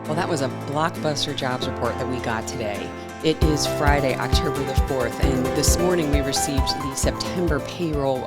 Well, that was a blockbuster jobs report that we got today. It is Friday, October the 4th, and this morning we received the September payroll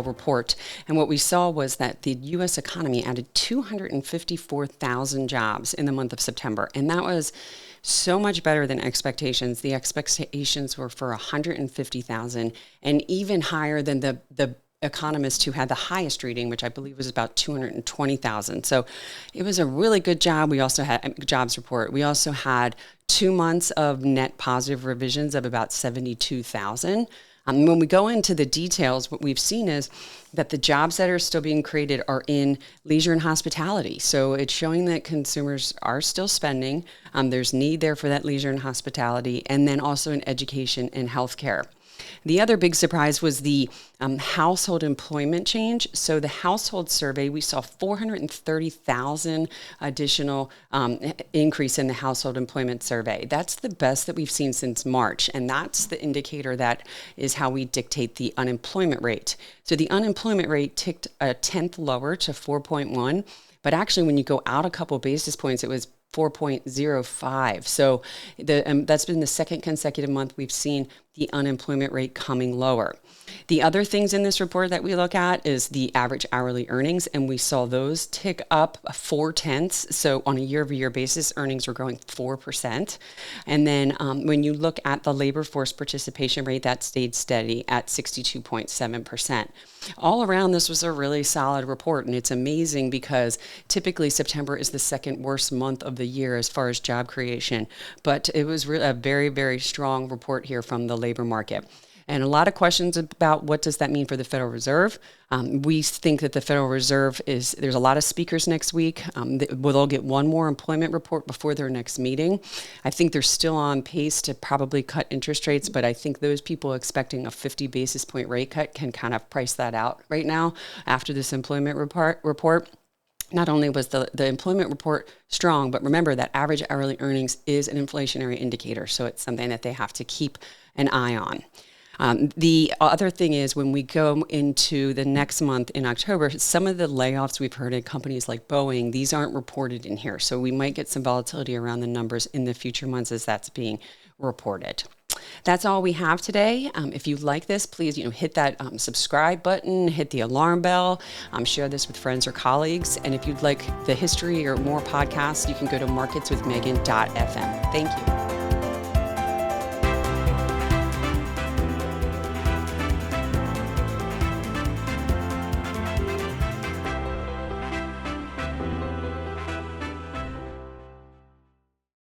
report. And what we saw was that the U.S. economy added 254,000 jobs in the month of September. And that was so much better than expectations. The expectations were for 150,000 and even higher than the economist who had the highest reading, which I believe was about 220,000. So it was a really good job. We also had a jobs report. We also had 2 months of net positive revisions of about 72,000. When we go into the details, what we've seen is that the jobs that are still being created are in leisure and hospitality. So it's showing that consumers are still spending. There's need there for that leisure and hospitality, and then also in education and healthcare. The other big surprise was the household employment change. So the household survey, we saw 430,000 additional increase in the household employment survey. That's the best that we've seen since March. And that's the indicator that is how we dictate the unemployment rate. So the unemployment rate ticked a tenth lower to 4.1. But actually, when you go out a couple basis points, it was 4.05. So that's been the second consecutive month we've seen the unemployment rate coming lower. The other things in this report that we look at is the average hourly earnings, and we saw those tick up 0.4. So on a year-over-year basis, earnings were growing 4%. And then when you look at the labor force participation rate, that stayed steady at 62.7%. All around, this was a really solid report, and it's amazing because typically September is the second worst month of the year as far as job creation. But it was a very, very strong report here from the labor market. And a lot of questions about what does that mean for the Federal Reserve. We think that the Federal Reserve there's a lot of speakers next week. They'll get one more employment report before their next meeting. I think they're still on pace to probably cut interest rates, but I think those people expecting a 50 basis point rate cut can kind of price that out right now after this employment report. Not only was the employment report strong, but remember that average hourly earnings is an inflationary indicator, so it's something that they have to keep an eye on. The other thing is when we go into the next month in October, some of the layoffs we've heard in companies like Boeing, these aren't reported in here. So we might get some volatility around the numbers in the future months as that's being reported. That's all we have today. If you like this, please hit that subscribe button, hit the alarm bell, share this with friends or colleagues. And if you'd like the history or more podcasts, you can go to marketswithmegan.fm. Thank you.